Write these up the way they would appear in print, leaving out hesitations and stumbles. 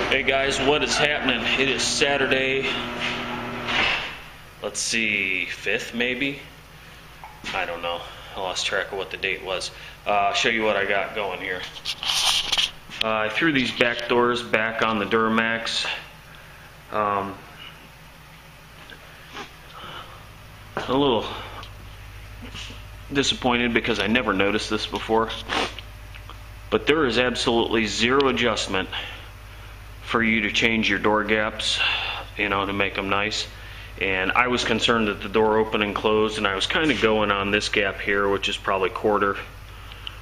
Hey guys, what is happening? It is Saturday, let's see, 5th maybe? I don't know. I lost track of what the date was. I'll show you what I got going here. I threw these back doors back on the Duramax. A little disappointed because I never noticed this before. But there is absolutely zero adjustment for you to change your door gaps, to make them nice. And I was concerned that the door opened and closed, and I was kind of going on this gap here, which is probably quarter.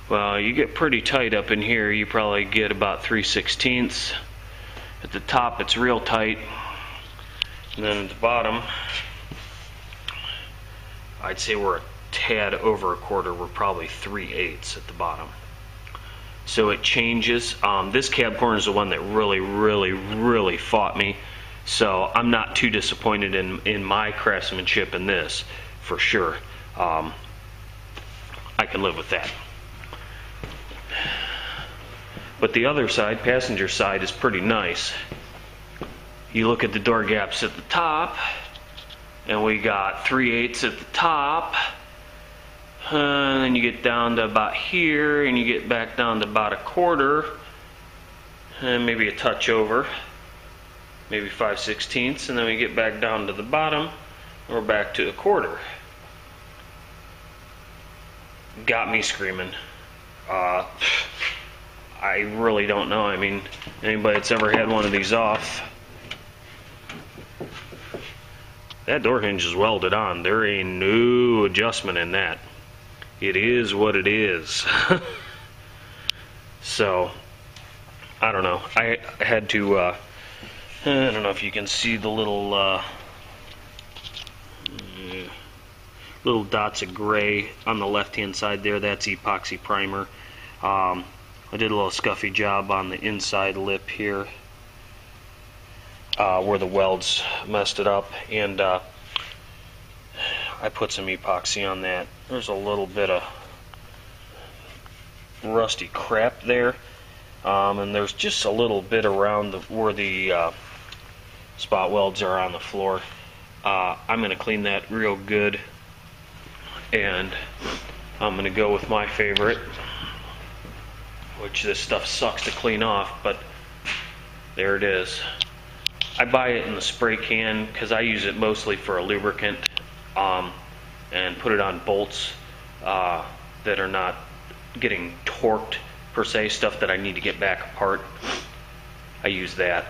Well, you get pretty tight up in here. You probably get about 3/16. At the top, it's real tight. And then at the bottom, I'd say we're a tad over a quarter. We're probably 3/8 at the bottom. So it changes. This cab corner is the one that really fought me. So I'm not too disappointed in my craftsmanship in this, for sure. I can live with that. But the other side, passenger side, is pretty nice. You look at the door gaps at the top, and we got 3/8 at the top. And then you get down to about here, and you get back down to about a quarter, and maybe a touch over, maybe 5/16, and then we get back down to the bottom, and we're back to a quarter. Got me screaming. I really don't know. I mean, anybody that's ever had one of these off, that door hinge is welded on. There ain't no adjustment in that. It is what it is. So, I don't know. I had to, I don't know if you can see the little dots of gray on the left-hand side there. That's epoxy primer. I did a little scuffy job on the inside lip here, where the welds messed it up, and I put some epoxy on that. There's a little bit of rusty crap there, and there's just a little bit around where the spot welds are on the floor. I'm going to clean that real good, and I'm going to go with my favorite, which this stuff sucks to clean off, but there it is. I buy it in the spray can because I use it mostly for a lubricant, and put it on bolts that are not getting torqued per se, stuff that I need to get back apart. I use that.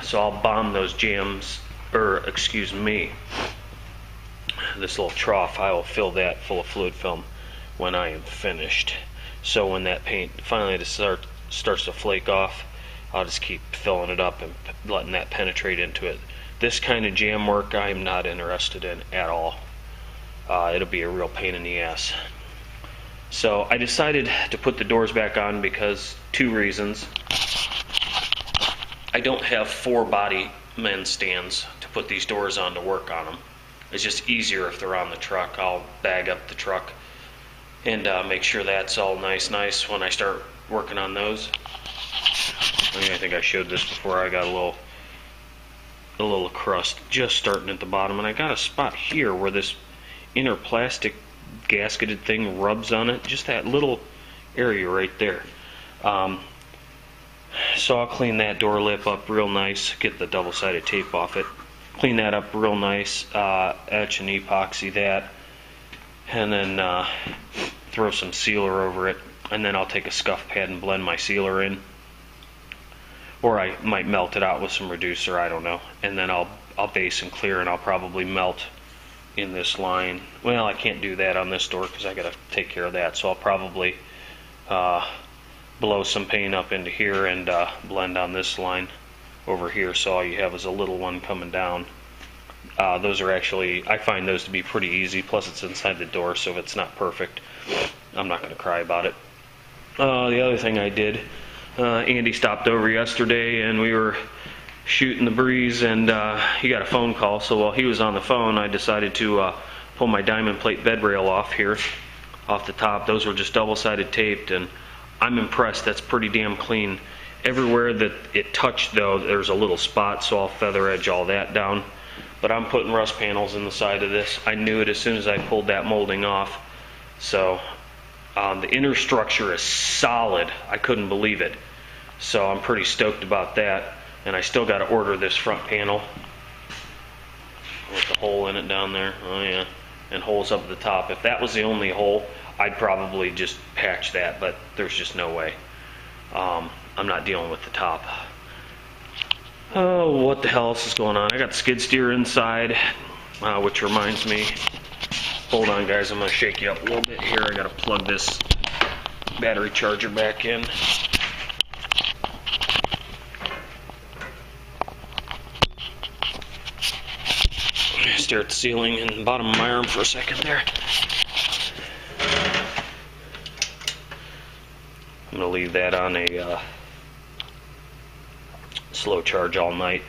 So I'll bomb those jams, this little trough, I will fill that full of fluid film when I am finished. So when that paint finally starts to flake off, I'll just keep filling it up and letting that penetrate into it. This kind of jam work I'm not interested in at all. It'll be a real pain in the ass. So I decided to put the doors back on because two reasons. I don't have 4 body men stands to put these doors on to work on them. It's just easier if they're on the truck. I'll bag up the truck and make sure that's all nice when I start working on those. I think I showed this before. I got a little crust just starting at the bottom, and I got a spot here where this inner plastic gasketed thing rubs on it, just that little area right there. So I'll clean that door lip up real nice, get the double-sided tape off it, clean that up real nice, etch and epoxy that, and then throw some sealer over it, and then I'll take a scuff pad and blend my sealer in, or I might melt it out with some reducer, I don't know, and then I'll base and clear, and I'll probably melt in this line. Well, I can't do that on this door because I got to take care of that, so I'll probably blow some paint up into here and blend on this line over here, so all you have is a little one coming down. Those are actually, I find those to be pretty easy, plus it's inside the door, so if it's not perfect, I'm not going to cry about it. The other thing I did, Andy stopped over yesterday and we were shooting the breeze, and he got a phone call, so while he was on the phone I decided to pull my diamond plate bed rail off here, off the top. Those were just double-sided taped, and I'm impressed. That's pretty damn clean. Everywhere that it touched, though, there's a little spot, so I'll feather edge all that down. But I'm putting rust panels in the side of this. I knew it as soon as I pulled that molding off. So the inner structure is solid. I couldn't believe it. So I'm pretty stoked about that. And I still got to order this front panel with the hole in it down there. Oh yeah, and holes up at the top. If that was the only hole, I'd probably just patch that, but there's just no way. I'm not dealing with the top. Oh, what the hell else is going on? I got the skid steer inside, which reminds me, hold on guys, I'm going to shake you up a little bit here. I got to plug this battery charger back in. Stare at the ceiling and the bottom of my arm for a second there. I'm going to leave that on a slow charge all night.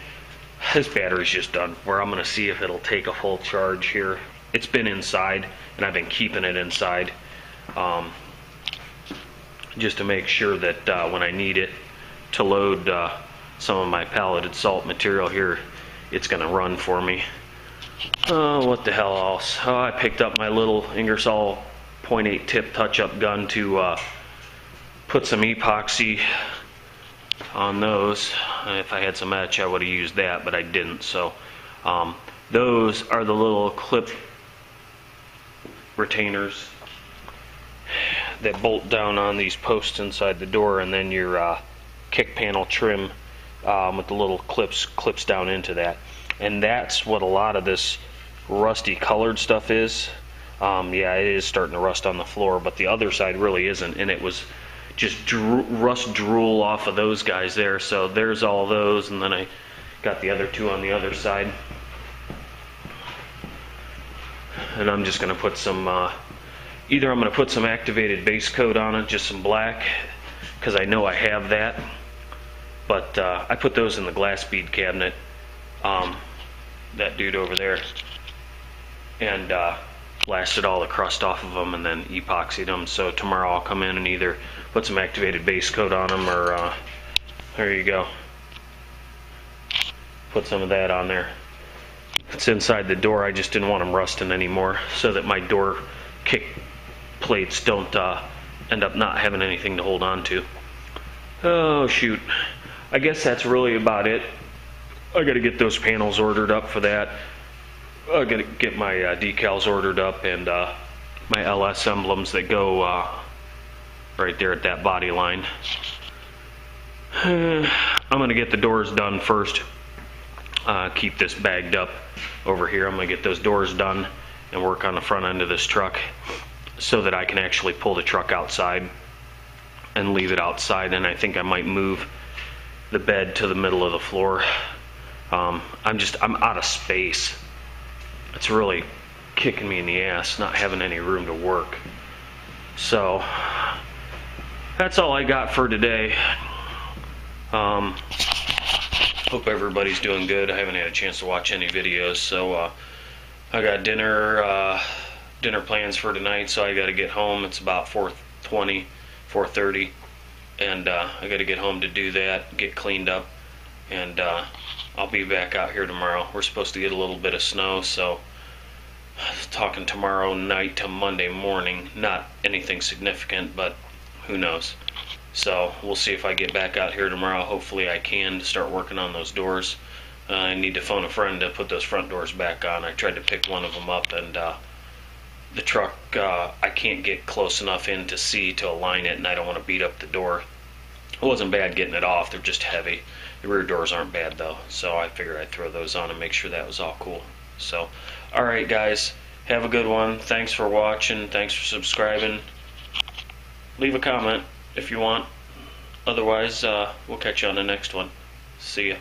This battery's just done for. I'm going to see if it'll take a full charge here. It's been inside, and I've been keeping it inside just to make sure that when I need it to load some of my palleted salt material here, it's going to run for me. Oh, what the hell else? Oh, I picked up my little Ingersoll .8 tip touch-up gun to put some epoxy on those. If I had some etch, I would have used that, but I didn't. So those are the little clip retainers that bolt down on these posts inside the door, and then your kick panel trim with the little clips down into that. And that's what a lot of this rusty colored stuff is. Yeah, it is starting to rust on the floor, but the other side really isn't, and it was just rust drool off of those guys there. So there's all those, and then I got the other two on the other side. And I'm just going to put some, either I'm going to put some activated base coat on it, just some black, because I know I have that. But I put those in the glass bead cabinet, that dude over there, and blasted all the crust off of them and then epoxied them. So tomorrow I'll come in and either put some activated base coat on them, or there you go, put some of that on there. It's inside the door. I just didn't want them rusting anymore, so that my door kick plates don't end up not having anything to hold on to. Oh shoot, I guess that's really about it. I got to get those panels ordered up for that. I got to get my decals ordered up, and my LS emblems that go right there at that body line. I'm going to get the doors done first. Keep this bagged up over here. I'm going to get those doors done and work on the front end of this truck so that I can actually pull the truck outside and leave it outside. And I think I might move the bed to the middle of the floor. I'm out of space. It's really kicking me in the ass not having any room to work. So that's all I got for today. Hope everybody's doing good. I haven't had a chance to watch any videos, so I got dinner plans for tonight, so I got to get home. It's about 4:20, 4:30, and I got to get home to do that, get cleaned up, and I'll be back out here tomorrow. We're supposed to get a little bit of snow, so talking tomorrow night to Monday morning. Not anything significant, but who knows. So we'll see if I get back out here tomorrow. Hopefully I can start working on those doors. I need to phone a friend to put those front doors back on. I tried to pick one of them up, and the truck, I can't get close enough in to see to align it, and I don't want to beat up the door. It wasn't bad getting it off. They're just heavy. The rear doors aren't bad though, so I figured I'd throw those on and make sure that was all cool. So, alright guys, have a good one. Thanks for watching. Thanks for subscribing. Leave a comment if you want. Otherwise, we'll catch you on the next one. See ya.